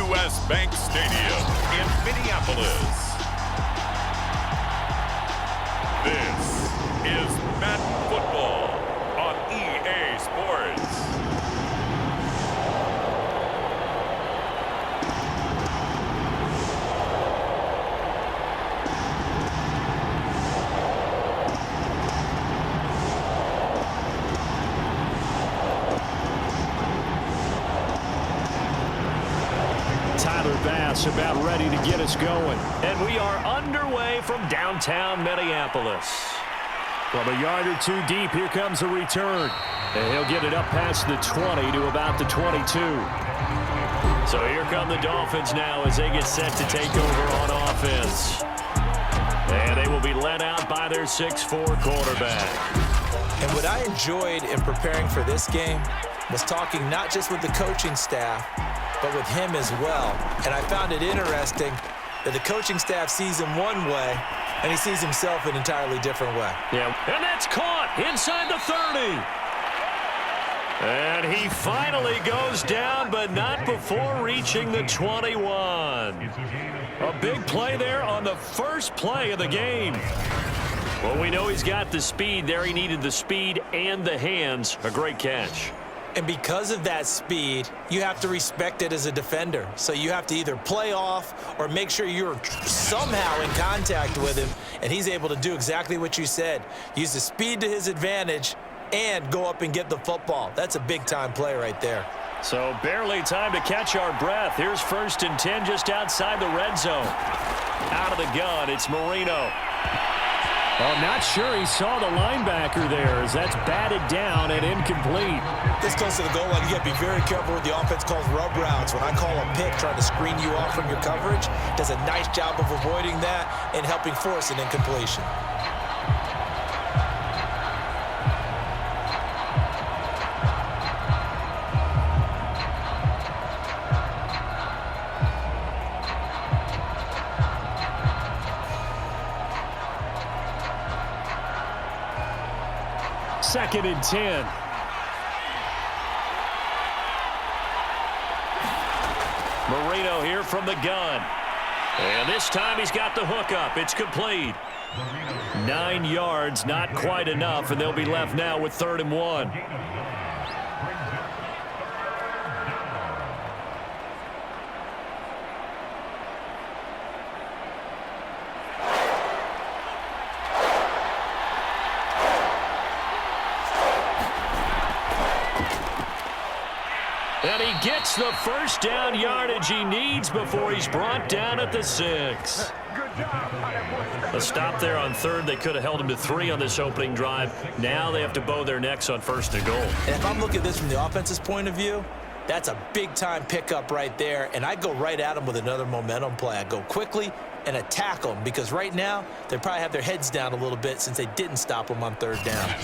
U.S. Bank Stadium in Minneapolis. This is Madden Football on EA Sports. About ready to get us going. And we are underway from downtown Minneapolis. From a yard or two deep, here comes a return. And he'll get it up past the 20 to about the 22. So here come the Dolphins now as they get set to take over on offense. And they will be led out by their 6'4 quarterback. And what I enjoyed in preparing for this game was talking not just with the coaching staff, but with him as well. And I found it interesting that the coaching staff sees him one way, and he sees himself an entirely different way. Yeah, and that's caught inside the 30. And he finally goes down, but not before reaching the 21. A big play there on the first play of the game. Well, we know he's got the speed there. He needed the speed and the hands. A great catch. And because of that speed, you have to respect it as a defender. So you have to either play off or make sure you're somehow in contact with him, and he's able to do exactly what you said. Use the speed to his advantage and go up and get the football. That's a big-time play right there. So barely time to catch our breath. Here's 1st and 10 just outside the red zone. Out of the gun, it's Marino. I'm not sure he saw the linebacker there as that's batted down and incomplete. This close to the goal line, you got to be very careful with the offense calls rub routes. When I call a pick trying to screen you off from your coverage, does a nice job of avoiding that and helping force an incompletion. Second and 10. Marino here from the gun. And this time he's got the hookup. It's complete. 9 yards, not quite enough, and they'll be left now with 3rd and 1. And he gets the first down yardage he needs before he's brought down at the 6. A stop there on 3rd. They could have held him to 3 on this opening drive. Now they have to bow their necks on 1st and goal. And if I'm looking at this from the offense's point of view, that's a big-time pickup right there. And I go right at him with another momentum play. I go quickly and attack them because right now they probably have their heads down a little bit since they didn't stop him on 3rd down.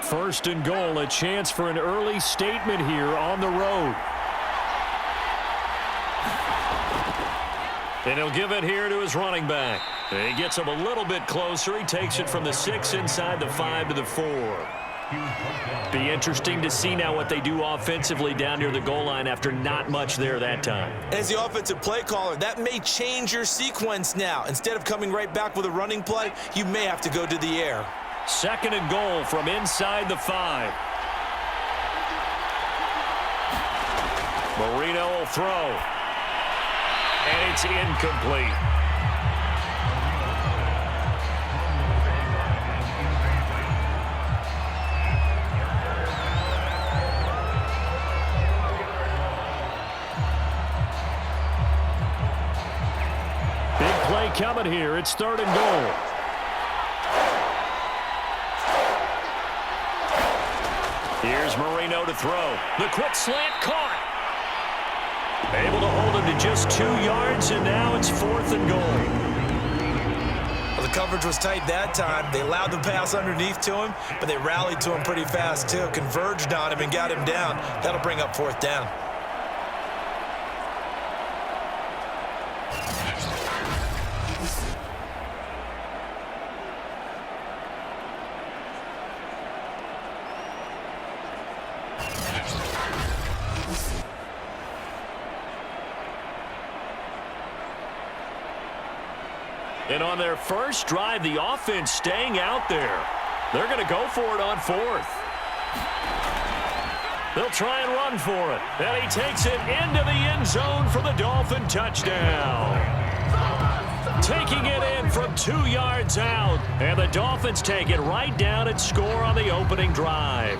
First and goal, a chance for an early statement here on the road. And he'll give it here to his running back. He gets him a little bit closer. He takes it from the 6 inside the 5 to the 4. Be interesting to see now what they do offensively down near the goal line after not much there that time. As the offensive play caller, that may change your sequence now. Instead of coming right back with a running play, you may have to go to the air. 2nd and goal from inside the 5. Marino will throw. And it's incomplete. Big play coming here. It's 3rd and goal. Here's Marino to throw. The quick slant caught. Able to hold him to just 2 yards, and now it's 4th and goal. Well, the coverage was tight that time. They allowed the pass underneath to him, but they rallied to him pretty fast, too. Converged on him and got him down. That'll bring up 4th down. And on their first drive, the offense staying out there. They're going to go for it on fourth. They'll try and run for it. And he takes it into the end zone for the Dolphin touchdown. Taking it in from 2 yards out. And the Dolphins take it right down and score on the opening drive.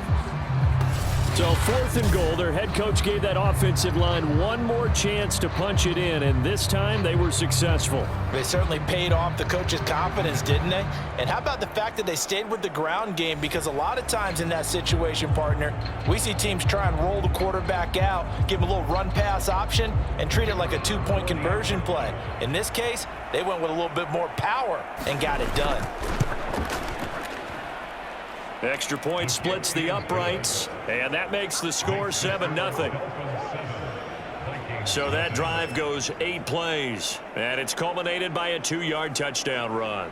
So 4th and goal, their head coach gave that offensive line one more chance to punch it in, and this time they were successful. They certainly paid off the coach's confidence, didn't they? And how about the fact that they stayed with the ground game? Because a lot of times in that situation, partner, we see teams try and roll the quarterback out, give him a little run-pass option, and treat it like a 2-point conversion play. In this case, they went with a little bit more power and got it done. Extra point splits the uprights, and that makes the score 7-0. So that drive goes 8 plays, and it's culminated by a 2-yard touchdown run.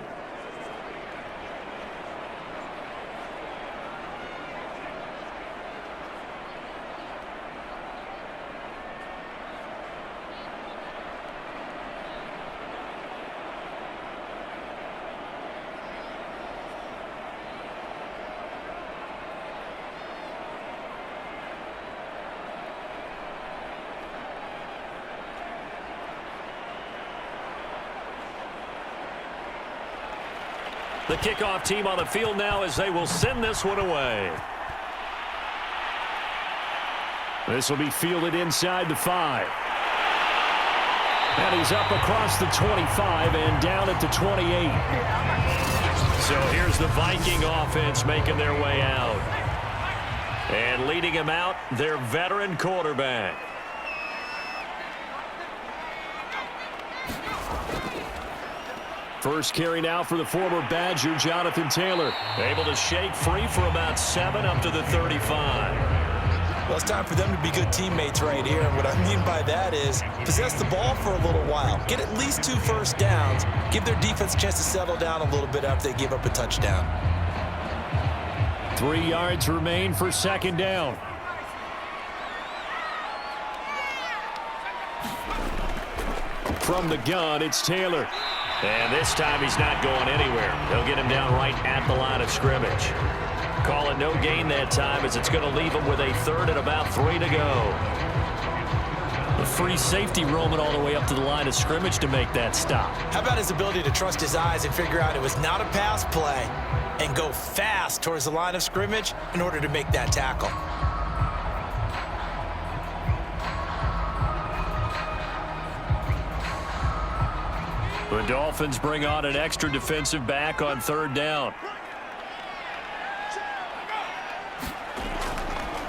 The kickoff team on the field now as they will send this one away. This will be fielded inside the 5. And he's up across the 25 and down at the 28. So here's the Viking offense making their way out. And leading him out, their veteran quarterback. First carry now for the former Badger, Jonathan Taylor. Able to shake free for about 7 up to the 35. Well, it's time for them to be good teammates right here. And what I mean by that is possess the ball for a little while. Get at least 2 first downs. Give their defense a chance to settle down a little bit after they give up a touchdown. 3 yards remain for 2nd down. From the gun, it's Taylor. And this time he's not going anywhere. They'll get him down right at the line of scrimmage. Call it no gain that time as it's going to leave him with a 3rd and about 3 to go. The free safety roaming all the way up to the line of scrimmage to make that stop. How about his ability to trust his eyes and figure out it was not a pass play and go fast towards the line of scrimmage in order to make that tackle. The Dolphins bring on an extra defensive back on 3rd down.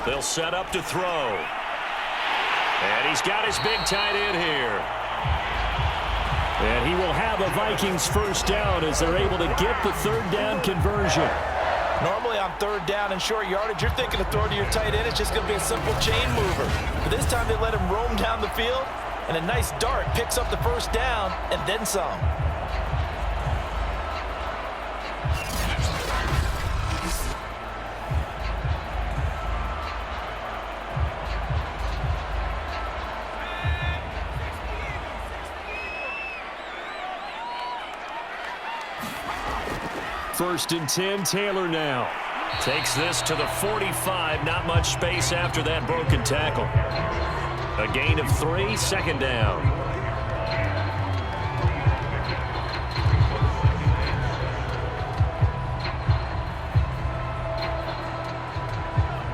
They'll set up to throw. And he's got his big tight end here. And he will have a Vikings 1st down as they're able to get the 3rd down conversion. Normally on 3rd down and short yardage, you're thinking of throw to your tight end. It's just going to be a simple chain mover. But this time they let him roam down the field. And a nice dart picks up the 1st down and then some. First and 10, Taylor now. Takes this to the 45. Not much space after that broken tackle. A gain of 3, 2nd down.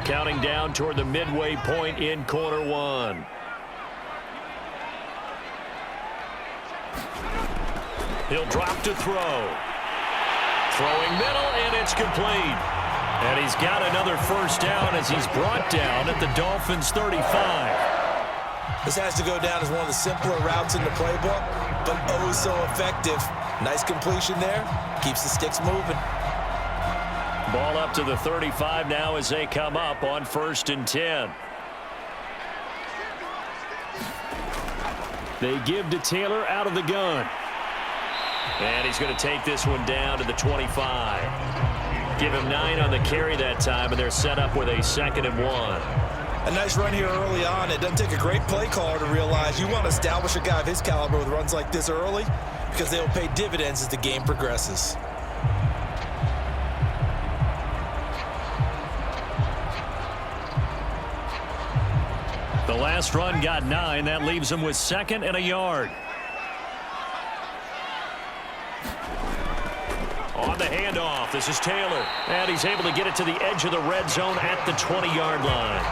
Counting down toward the midway point in quarter 1. He'll drop to throw. Throwing middle, and it's complete. And he's got another 1st down as he's brought down at the Dolphins 35. This has to go down as one of the simpler routes in the playbook, but oh so effective. Nice completion there. Keeps the sticks moving. Ball up to the 35 now as they come up on 1st and 10. They give to Taylor out of the gun. And he's going to take this one down to the 25. Give him 9 on the carry that time, and they're set up with a 2nd and 1. A nice run here early on. It doesn't take a great play caller to realize you want to establish a guy of his caliber with runs like this early. because they will pay dividends as the game progresses. The last run got 9. That leaves him with 2nd and a yard. On the handoff, this is Taylor. And he's able to get it to the edge of the red zone at the 20-yard line.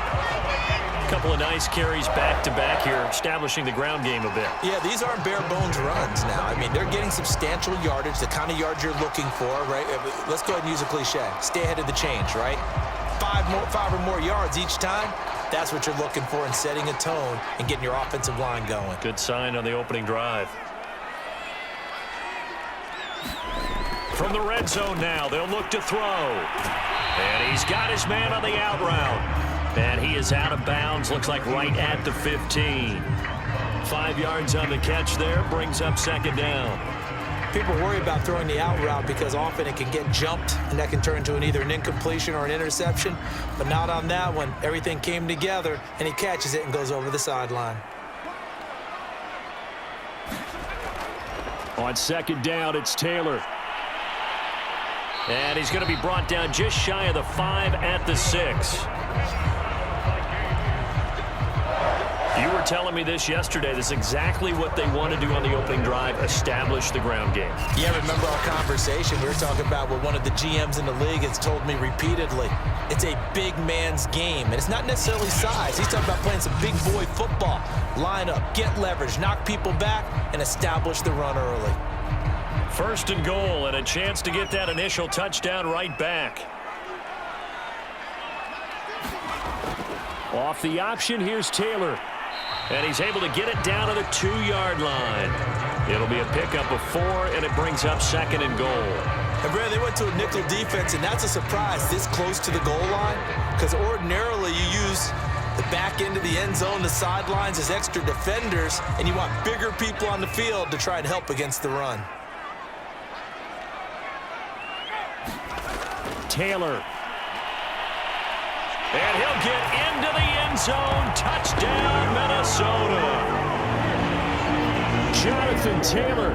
A couple of nice carries back-to-back here, establishing the ground game a bit. Yeah, these aren't bare-bones runs now. I mean, they're getting substantial yardage, the kind of yards you're looking for, right? Let's go ahead and use a cliche. Stay ahead of the change, right? Five or more yards each time. That's what you're looking for in setting a tone and getting your offensive line going. Good sign on the opening drive. From the red zone now, they'll look to throw. And he's got his man on the out route. And he is out of bounds, looks like right at the 15. 5 yards on the catch there, brings up 2nd down. People worry about throwing the out route because often it can get jumped, and that can turn into either an incompletion or an interception. But not on that one. Everything came together, and he catches it and goes over the sideline. On 2nd down, it's Taylor. And he's going to be brought down just shy of the 5 at the 6. You were telling me this yesterday. This is exactly what they want to do on the opening drive, establish the ground game. Yeah, remember our conversation? We were talking about what one of the GMs in the league has told me repeatedly. It's a big man's game, and it's not necessarily size. He's talking about playing some big boy football. Line up, get leverage, knock people back, and establish the run early. 1st and goal, and a chance to get that initial touchdown right back. Off the option, here's Taylor. And he's able to get it down to the 2-yard line. It'll be a pickup of 4, and it brings up 2nd and goal. And Brad, they went to a nickel defense, and that's a surprise this close to the goal line, because ordinarily you use the back end of the end zone, the sidelines as extra defenders, and you want bigger people on the field to try and help against the run. Taylor. And he'll get into the end zone. Touchdown, Minnesota. Jonathan Taylor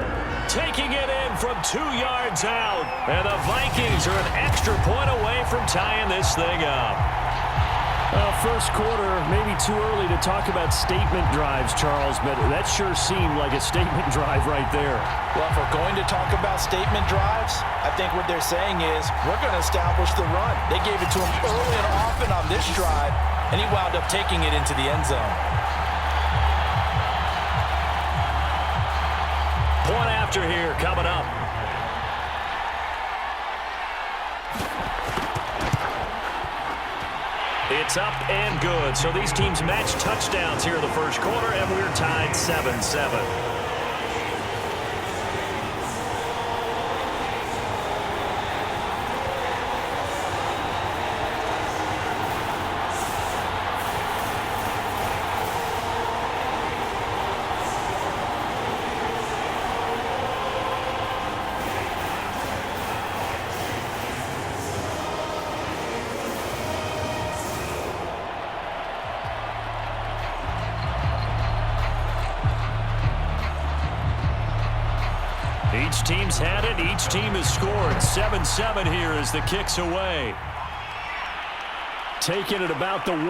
taking it in from 2 yards out. And the Vikings are an extra point away from tying this thing up. First quarter, maybe too early to talk about statement drives, Charles, but that sure seemed like a statement drive right there. Well, if we're going to talk about statement drives, I think what they're saying is we're going to establish the run. They gave it to him early and often on this drive, and he wound up taking it into the end zone. Point after here coming up. It's up and good. So these teams match touchdowns here in the first quarter, and we're tied 7-7. Each team's had it. Each team has scored. 7-7 here as the kick's away. Taking it about the 1.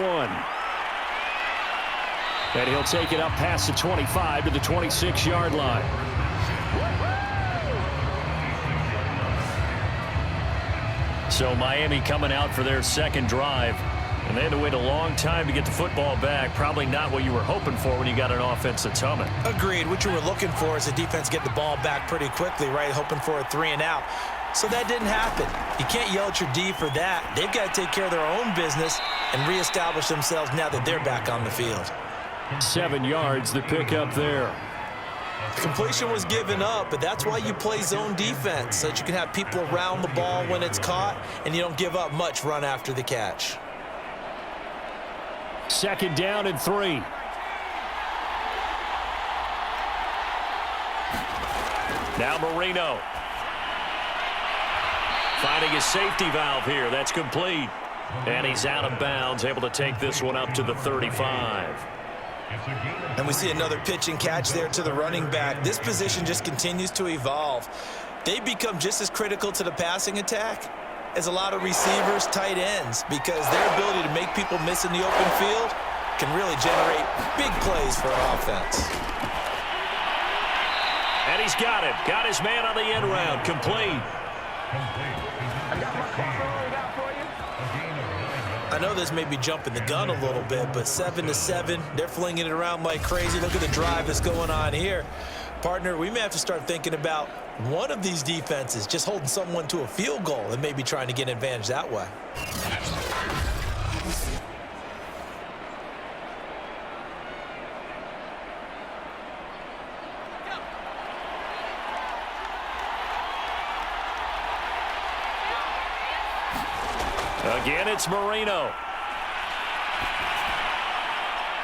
And he'll take it up past the 25 to the 26-yard line. So Miami coming out for their second drive. And they had to wait a long time to get the football back. Probably not what you were hoping for when you got an offense that's humming. Agreed. What you were looking for is the defense get the ball back pretty quickly, right? Hoping for a 3 and out. So that didn't happen. You can't yell at your D for that. They've got to take care of their own business and reestablish themselves now that they're back on the field. 7 yards, the pickup there. The completion was given up, but that's why you play zone defense, so that you can have people around the ball when it's caught, and you don't give up much run after the catch. 2nd down and 3. Now Marino. Finding his safety valve here. That's complete. And he's out of bounds, able to take this one up to the 35. And we see another pitch and catch there to the running back. This position just continues to evolve. They become just as critical to the passing attack as a lot of receivers, tight ends, because their ability to make people miss in the open field can really generate big plays for an offense. And he's got it. Got his man on the end round. Complete. I know this may be jumping the gun a little bit, but 7-7, they're flinging it around like crazy. Look at the drive that's going on here. Partner, we may have to start thinking about one of these defenses just holding someone to a field goal and maybe trying to get an advantage that way. Again, it's Marino.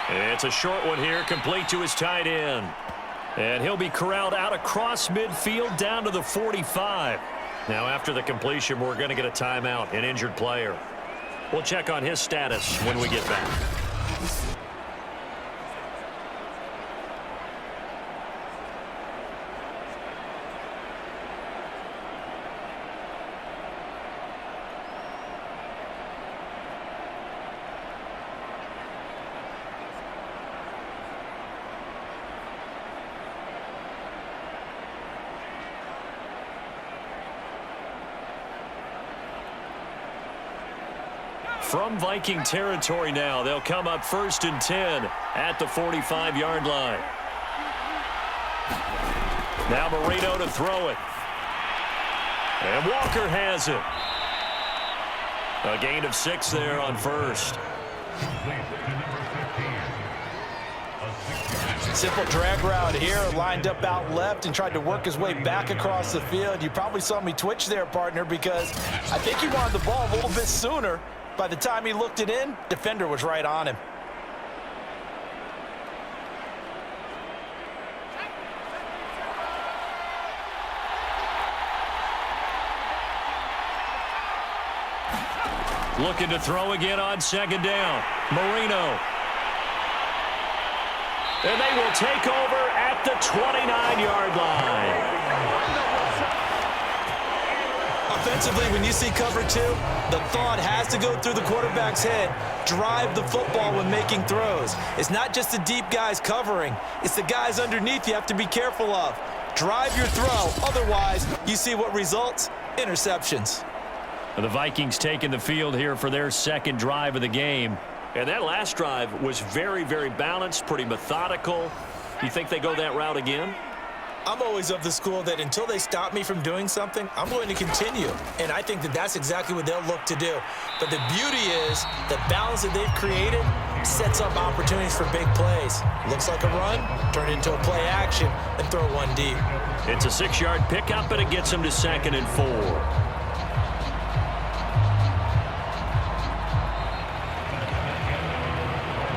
It's a short one here, complete to his tight end. And he'll be corralled out across midfield down to the 45. Now, after the completion, we're going to get a timeout, an injured player. We'll check on his status when we get back. From Viking territory now, they'll come up 1st and 10 at the 45-yard line. Now Marino to throw it. And Walker has it. A gain of 6 there on first. Simple drag route here, lined up out left and tried to work his way back across the field. You probably saw me twitch there, partner, because I think he wanted the ball a little bit sooner. By the time he looked it in, defender was right on him. Looking to throw again on 2nd down. Marino. And they will take over at the 29-yard line. Offensively, when you see cover 2, the thought has to go through the quarterback's head. Drive the football when making throws. It's not just the deep guys covering. It's the guys underneath you have to be careful of. Drive your throw. Otherwise, you see what results? Interceptions. The Vikings taking the field here for their 2nd drive of the game. And that last drive was very, very balanced, pretty methodical. You think they go that route again? I'm always of the school that until they stop me from doing something, I'm going to continue. And I think that that's exactly what they'll look to do. But the beauty is the balance that they've created sets up opportunities for big plays. Looks like a run, turn it into a play action, and throw one deep. It's a 6-yard pickup, and it gets them to 2nd and 4.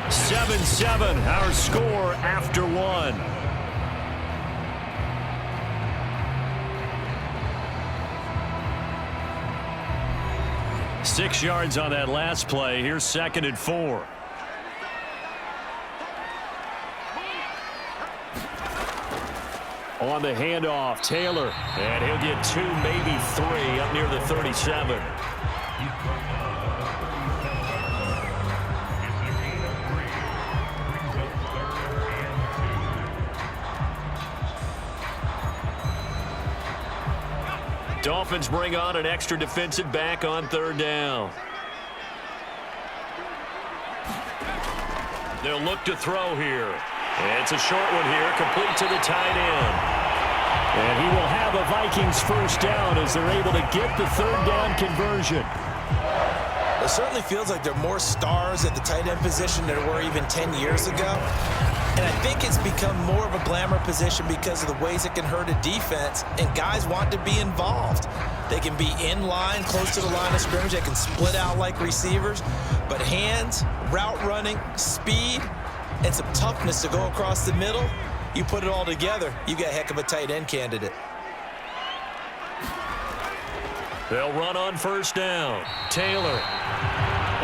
7-7, our score after 1. 6 yards on that last play. Here's 2nd and 4. On the handoff, Taylor. And he'll get 2, maybe 3 up near the 37. Dolphins bring on an extra defensive back on 3rd down. They'll look to throw here. And it's a short one here, complete to the tight end. And he will have a Vikings 1st down as they're able to get the 3rd down conversion. It certainly feels like there are more stars at the tight end position than there were even 10 years ago. And I think it's become more of a glamour position because of the ways it can hurt a defense, and guys want to be involved. They can be in line, close to the line of scrimmage. They can split out like receivers. But hands, route running, speed, and some toughness to go across the middle, you put it all together, you got a heck of a tight end candidate. They'll run on 1st down. Taylor.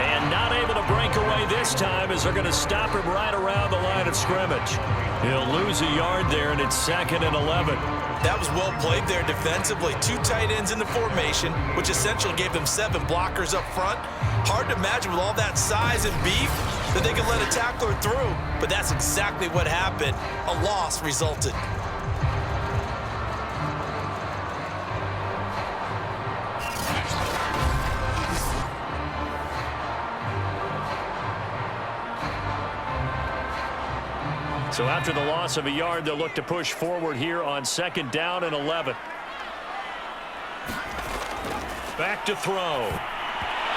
And not able to break away this time as they're going to stop him right around the line of scrimmage. He'll lose a yard there, and it's 2nd and 11. That was well played there defensively. 2 tight ends in the formation, which essentially gave them 7 blockers up front. Hard to imagine with all that size and beef that they could let a tackler through. But that's exactly what happened. A loss resulted. So after the loss of a yard, they'll look to push forward here on 2nd down and 11. Back to throw.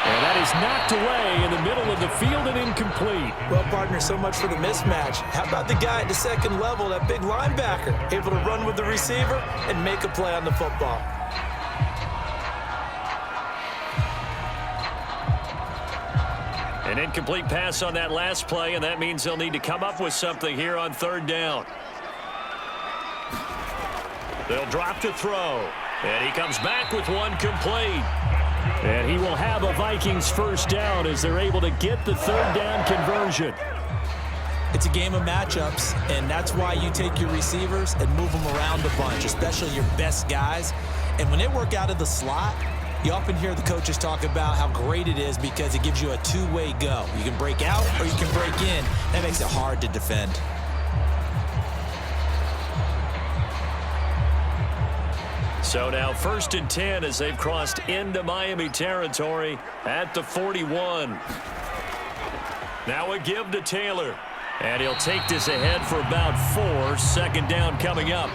And that is knocked away in the middle of the field and incomplete. Well, partner, so much for the mismatch. How about the guy at the second level, that big linebacker, able to run with the receiver and make a play on the football? An incomplete pass on that last play, and that means they'll need to come up with something here on 3rd down. They'll drop to throw, and he comes back with one complete. And he will have a Vikings 1st down as they're able to get the 3rd down conversion. It's a game of matchups, and that's why you take your receivers and move them around a bunch, especially your best guys. And when they work out of the slot, you often hear the coaches talk about how great it is because it gives you a two-way go. You can break out or you can break in. That makes it hard to defend. So now 1st and 10 as they've crossed into Miami territory at the 41. Now a give to Taylor. And he'll take this ahead for about 4. 2nd down coming up.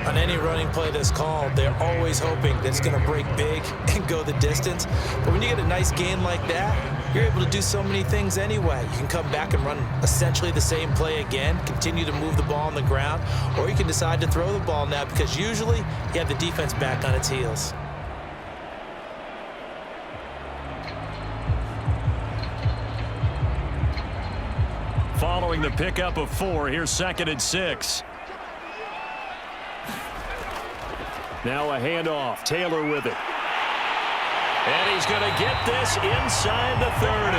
On any running play that's called, they're always hoping that it's going to break big and go the distance. But when you get a nice gain like that, you're able to do so many things anyway. You can come back and run essentially the same play again, continue to move the ball on the ground, or you can decide to throw the ball now because usually you have the defense back on its heels. Following the pickup of 4, here's 2nd and 6. Now a handoff. Taylor with it. And he's going to get this inside the 30.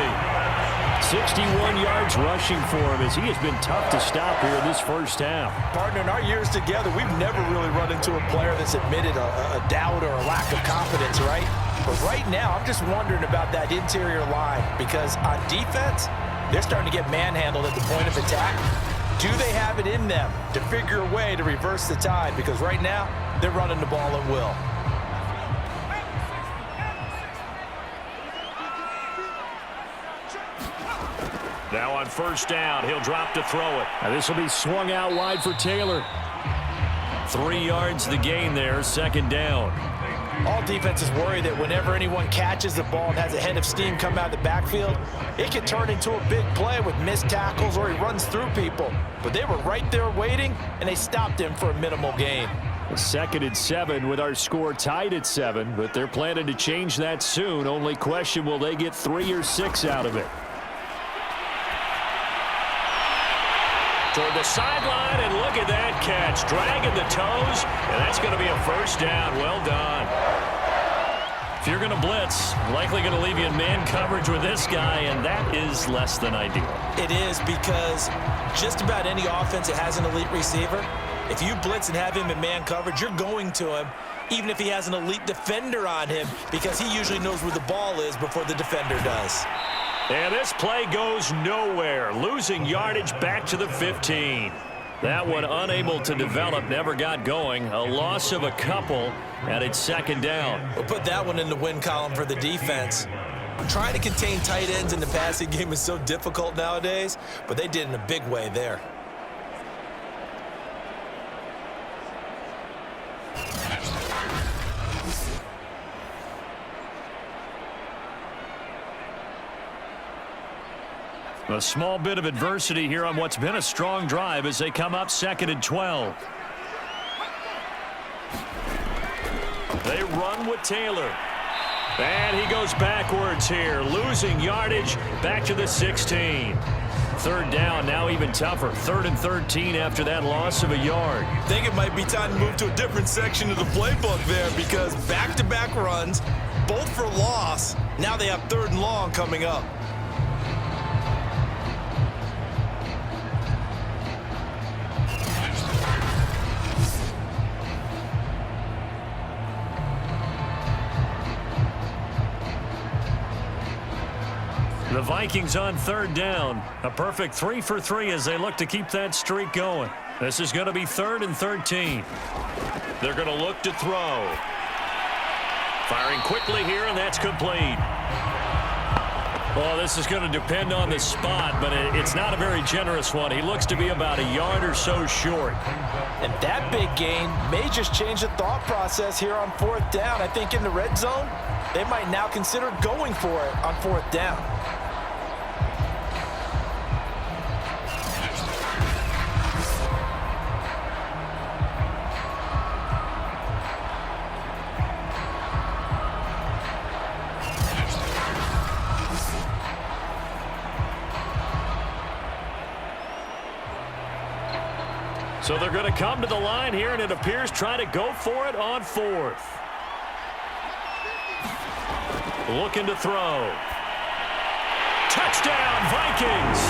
61 yards rushing for him as he has been tough to stop here in this 1st half. Partner, in our years together, we've never really run into a player that's admitted a doubt or a lack of confidence, right? But right now, I'm just wondering about that interior line because on defense, they're starting to get manhandled at the point of attack. Do they have it in them to figure a way to reverse the tide? Because right now, they're running the ball at will. Now on 1st down, he'll drop to throw it. Now this will be swung out wide for Taylor. 3 yards the gain there, 2nd down. All defenses worry that whenever anyone catches the ball and has a head of steam come out of the backfield, it can turn into a big play with missed tackles or he runs through people. But they were right there waiting, and they stopped him for a minimal gain. 2nd and 7 with our score tied at 7, but they're planning to change that soon. Only question, will they get 3 or 6 out of it? Toward the sideline, and look at that catch. Dragging the toes, and that's going to be a 1st down. Well done. If you're going to blitz, likely going to leave you in man coverage with this guy, and that is less than ideal. It is because just about any offense that has an elite receiver, if you blitz and have him in man coverage, you're going to him, even if he has an elite defender on him, because he usually knows where the ball is before the defender does. And this play goes nowhere. Losing yardage back to the 15. That one unable to develop, never got going. A loss of a couple, and it's 2nd down. We'll put that one in the win column for the defense. Trying to contain tight ends in the passing game is so difficult nowadays, but they did in a big way there. A small bit of adversity here on what's been a strong drive as they come up 2nd and 12. They run with Taylor. And he goes backwards here, losing yardage back to the 16. third down, now even tougher. 3rd and 13 after that loss of a yard. I think it might be time to move to a different section of the playbook there because back-to-back runs, both for loss. Now they have 3rd and long coming up. The Vikings on 3rd down. A perfect 3 for 3 as they look to keep that streak going. This is going to be 3rd and 13. They're going to look to throw. Firing quickly here, and that's complete. Well, this is going to depend on the spot, but it's not a very generous one. He looks to be about a yard or so short. And that big gain may just change the thought process here on 4th down. I think in the red zone, they might now consider going for it on 4th down. So they're going to come to the line here, and it appears try to go for it on 4th. Looking to throw. Touchdown, Vikings!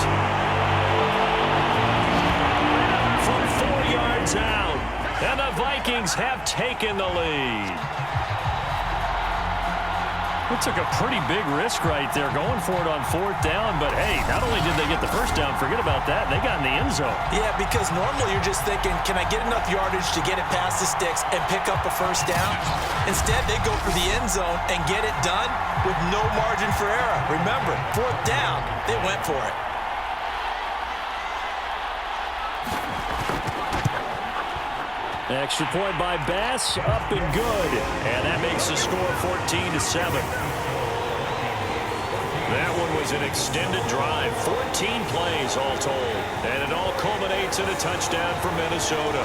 From 4 yards out, and the Vikings have taken the lead. It took a pretty big risk right there going for it on 4th down, but hey, not only did they get the first down, forget about that, they got in the end zone. Yeah, because normally you're just thinking, can I get enough yardage to get it past the sticks and pick up a first down? Instead, they go for the end zone and get it done with no margin for error. Remember, 4th down, they went for it. Extra point by Bass, up and good. And that makes the score 14-7. That one was an extended drive, 14 plays all told. And it all culminates in a touchdown for Minnesota.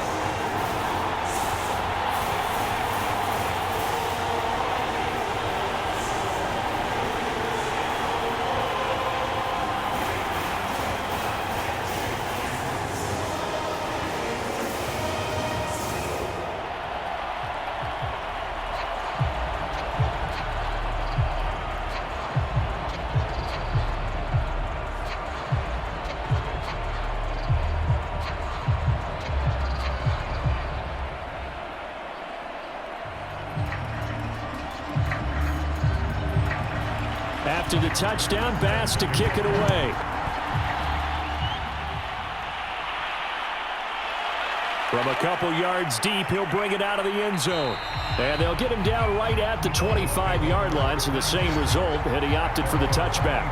After the touchdown, Bass to kick it away. From a couple yards deep, he'll bring it out of the end zone. And they'll get him down right at the 25-yard line, so the same result, and he opted for the touchback.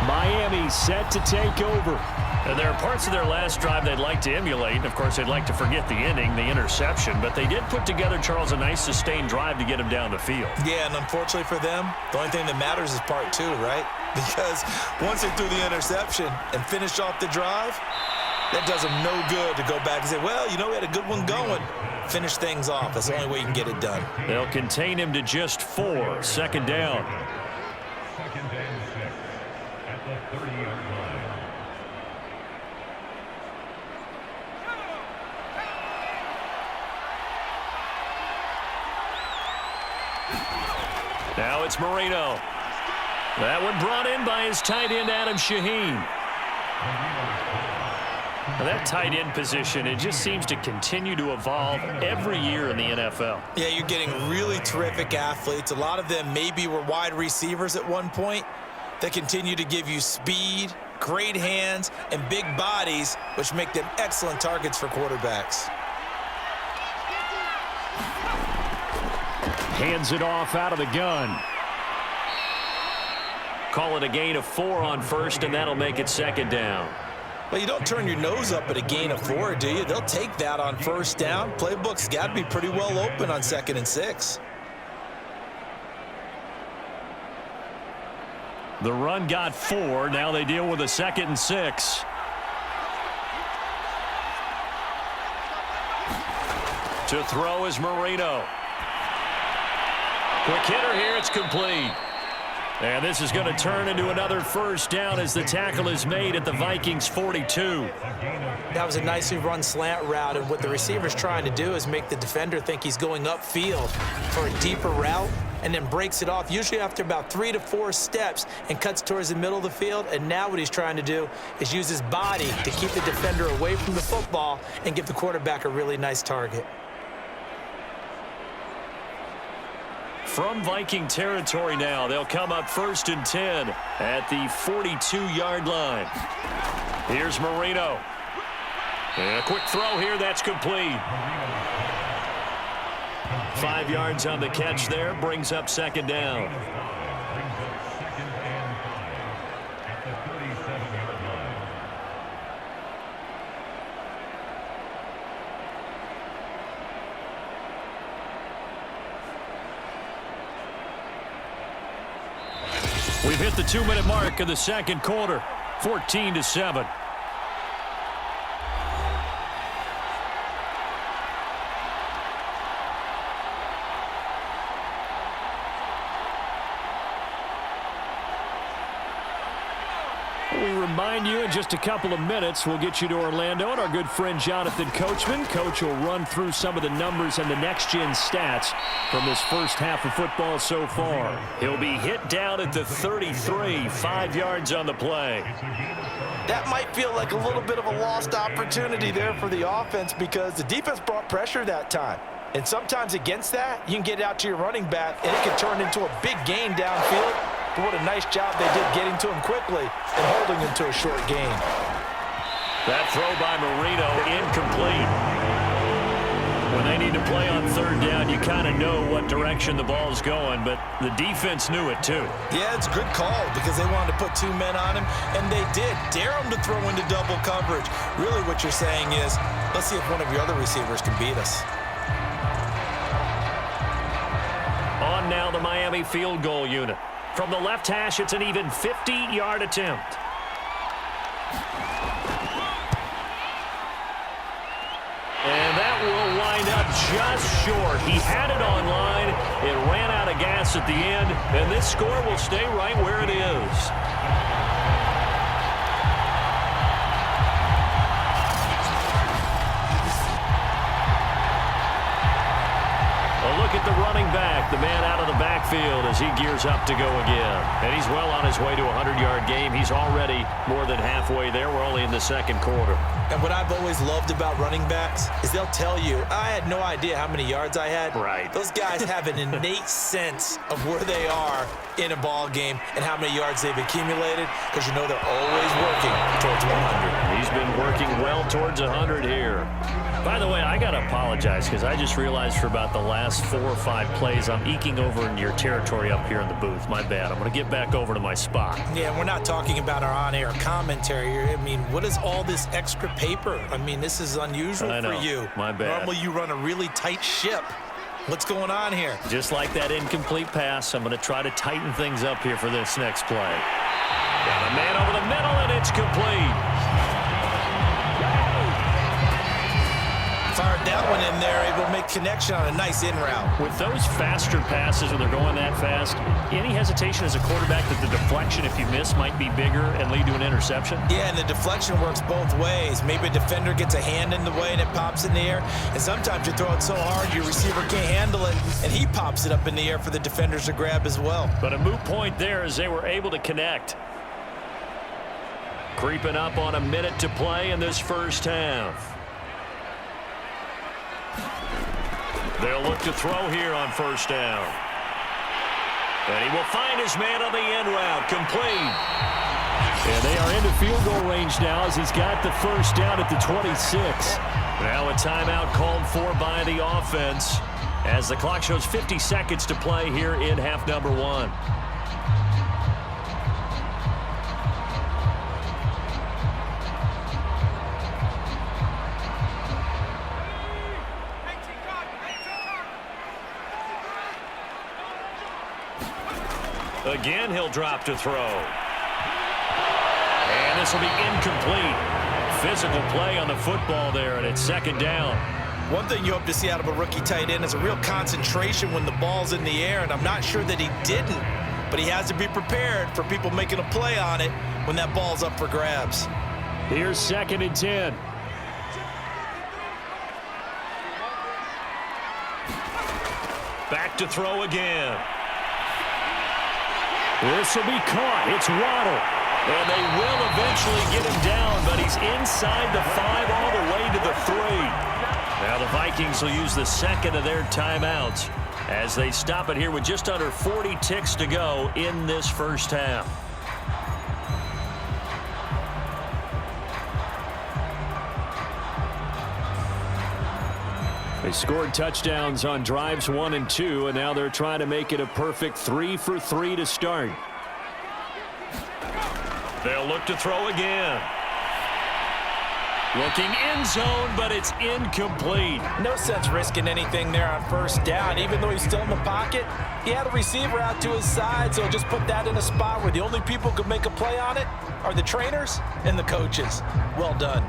Miami set to take over. And there are parts of their last drive they'd like to emulate. Of course, they'd like to forget the inning, the interception. But they did put together, Charles, a nice sustained drive to get him down the field. Yeah, and unfortunately for them, the only thing that matters is part 2, right? Because once they threw the interception and finished off the drive, that does them no good to go back and say, well, you know, we had a good one going. Finish things off. That's the only way you can get it done. They'll contain him to just 4. 2nd down. 2nd and 6 at the 30-yard line. Now it's Marino. That one brought in by his tight end, Adam Shaheen. Now that tight end position, it just seems to continue to evolve every year in the NFL. Yeah, you're getting really terrific athletes. A lot of them maybe were wide receivers at one point that continue to give you speed, great hands, and big bodies, which make them excellent targets for quarterbacks. Hands it off out of the gun. Call it a gain of 4 on 1st, and that'll make it 2nd down. Well, you don't turn your nose up at a gain of 4, do you? They'll take that on 1st down. Playbook's got to be pretty well open on 2nd and 6. The run got 4. Now they deal with a 2nd and 6. To throw is Marino. Quick hitter here. It's complete. And this is going to turn into another first down as the tackle is made at the Vikings 42. That was a nicely run slant route, and what the receiver's trying to do is make the defender think he's going upfield for a deeper route and then breaks it off, usually after about 3 to 4 steps, and cuts towards the middle of the field. And now what he's trying to do is use his body to keep the defender away from the football and give the quarterback a really nice target. From Viking territory now, they'll come up 1st and 10 at the 42-yard line. Here's Marino. And a quick throw here, that's complete. 5 yards on the catch there, brings up 2nd down. We've hit the 2-minute mark of the 2nd quarter, 14-7. We remind you in just a couple of minutes we'll get you to Orlando and our good friend Jonathan Coachman. Coach will run through some of the numbers and the next-gen stats from this first half of football so far. He'll be hit down at the 33, 5 yards on the play. That might feel like a little bit of a lost opportunity there for the offense because the defense brought pressure that time. And sometimes against that, you can get out to your running back, and it can turn into a big gain downfield. But what a nice job they did getting to him quickly and holding him to a short gain. That throw by Marino incomplete. When they need to play on 3rd down, you kind of know what direction the ball's going, but the defense knew it too. Yeah, it's a good call because they wanted to put 2 men on him, and they did. Dare him to throw into double coverage. Really what you're saying is, let's see if one of your other receivers can beat us. On now the Miami field goal unit. From the left hash, it's an even 50-yard attempt. And that will wind up just short. He had it on line. It ran out of gas at the end, and this score will stay right where it is. Look at the running back, the man out of the backfield as he gears up to go again. And he's well on his way to a 100-yard game. He's already more than halfway there. We're only in the 2nd quarter. And what I've always loved about running backs is they'll tell you, I had no idea how many yards I had. Right. Those guys have an innate sense of where they are in a ball game and how many yards they've accumulated because you know they're always working towards 100. He's been working well towards 100 here. By the way, I got to apologize because I just realized for about the last 4 or 5 plays I'm eking over into your territory up here in the booth. My bad. I'm going to get back over to my spot. Yeah, we're not talking about our on-air commentary here. I mean, what is all this extra paper? I mean, this is unusual for you. My bad. Normally you run a really tight ship. What's going on here? Just like that incomplete pass, I'm going to try to tighten things up here for this next play. Got a man over the middle, and it's complete. Fired that one in there, able to make connection on a nice in route. With those faster passes when they're going that fast, any hesitation as a quarterback that the deflection, if you miss, might be bigger and lead to an interception? Yeah, and the deflection works both ways. Maybe a defender gets a hand in the way and it pops in the air, and sometimes you throw it so hard your receiver can't handle it, and he pops it up in the air for the defenders to grab as well. But a moot point there as they were able to connect. Creeping up on a minute to play in this first half. They'll look to throw here on 1st down. And he will find his man on the end route, complete. And they are into field goal range now as he's got the 1st down at the 26. Now a timeout called for by the offense as the clock shows 50 seconds to play here in half number 1. Again, he'll drop to throw. And this will be incomplete. Physical play on the football there, and it's 2nd down. One thing you hope to see out of a rookie tight end is a real concentration when the ball's in the air, and I'm not sure that he didn't but he has to be prepared for people making a play on it when that ball's up for grabs. Here's 2nd and 10. Back to throw again. This will be caught. It's Waddle. And they will eventually get him down, but he's inside the 5 all the way to the 3. Now the Vikings will use the second of their timeouts as they stop it here with just under 40 ticks to go in this first half. They scored touchdowns on drives 1 and 2, and now they're trying to make it a perfect 3 for 3 to start. They'll look to throw again. Looking end zone, but it's incomplete. No sense risking anything there on first down. Even though he's still in the pocket, he had a receiver out to his side, so just put that in a spot where the only people who can make a play on it are the trainers and the coaches. Well done.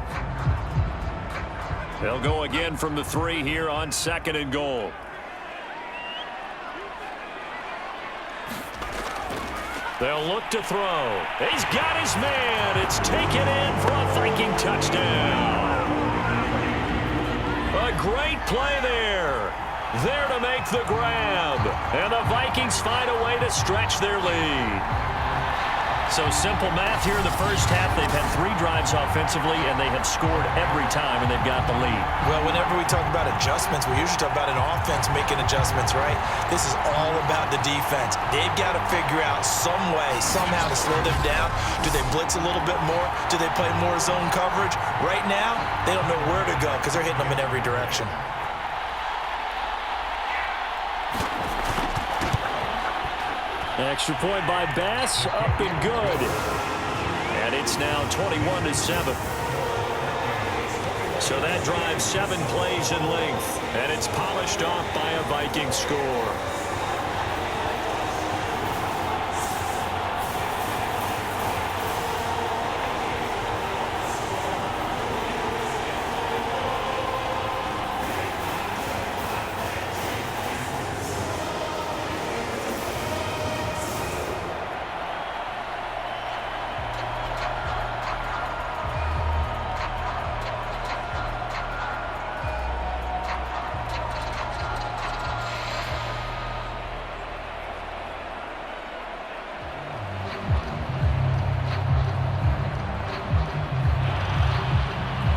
They'll go again from the 3 here on 2nd and goal. They'll look to throw. He's got his man. It's taken in for a Viking touchdown. A great play there. There to make the grab. And the Vikings find a way to stretch their lead. So simple math here in the first half. They've had 3 drives offensively, and they have scored every time, and they've got the lead. Well, whenever we talk about adjustments, we usually talk about an offense making adjustments, right? This is all about the defense. They've got to figure out some way, somehow to slow them down. Do they blitz a little bit more? Do they play more zone coverage? Right now, they don't know where to go because they're hitting them in every direction. Extra point by Bass, up and good. And it's now 21-7. So that drives 7 plays in length, and it's polished off by a Viking score.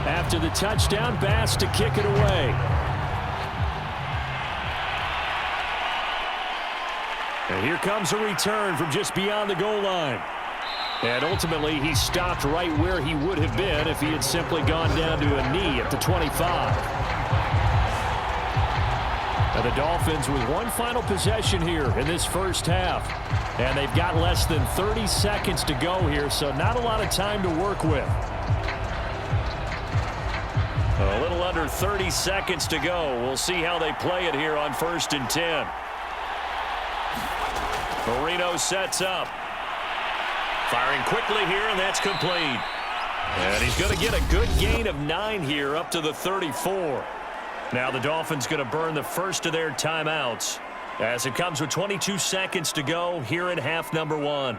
After the touchdown, Bass to kick it away. And here comes a return from just beyond the goal line. And ultimately, he stopped right where he would have been if he had simply gone down to a knee at the 25. Now the Dolphins with one final possession here in this first half. And they've got less than 30 seconds to go here, so not a lot of time to work with. A little under 30 seconds to go. We'll see how they play it here on 1st and 10. Marino sets up. Firing quickly here, and that's complete. And he's going to get a good gain of 9 here up to the 34. Now the Dolphins going to burn the first of their timeouts as it comes with 22 seconds to go here in half number 1.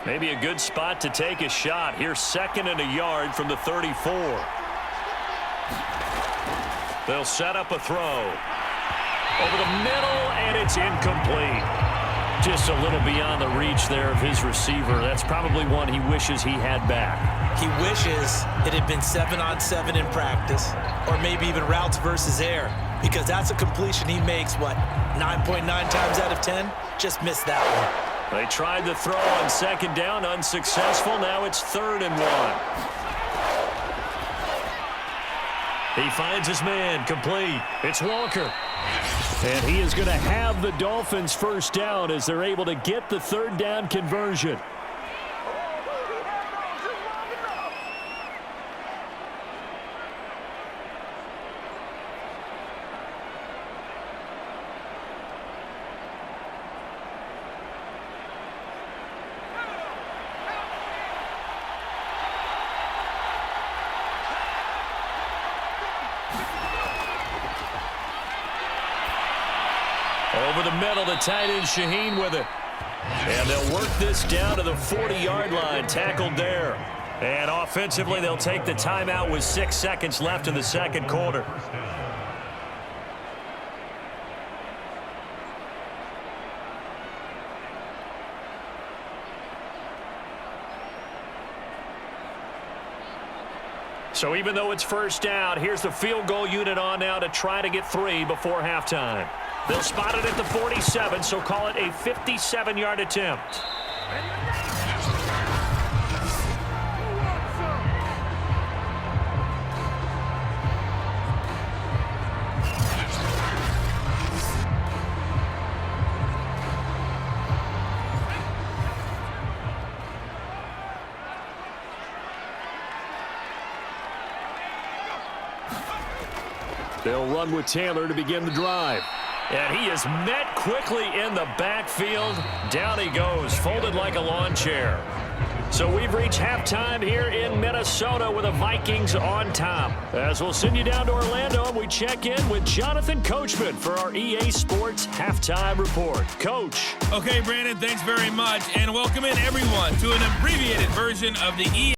Maybe a good spot to take a shot. Here's 2nd and a yard from the 34. They'll set up a throw. Over the middle, and it's incomplete. Just a little beyond the reach there of his receiver. That's probably one he wishes he had back. He wishes it had been 7-on-7 in practice, or maybe even routes versus air, because that's a completion he makes, 9.9 times out of 10? Just missed that one. They tried the throw on 2nd down, unsuccessful. Now it's 3rd and 1. He finds his man, complete. It's Walker. And he is going to have the Dolphins first down as they're able to get the 3rd down conversion. middle. The tight end, Shaheen, with it. And they'll work this down to the 40-yard line. Tackled there. And offensively, they'll take the timeout with 6 seconds left in the second quarter. So even though it's first down, here's the field goal unit on now to try to get 3 before halftime. They'll spot it at the 47, so call it a 57-yard attempt. They'll run with Taylor to begin the drive. And he is met quickly in the backfield. Down he goes, folded like a lawn chair. So we've reached halftime here in Minnesota with the Vikings on top. As we'll send you down to Orlando, and we check in with Jonathan Coachman for our EA Sports Halftime Report. Coach. Okay, Brandon, thanks very much. And welcome in, everyone, to an abbreviated version of the EA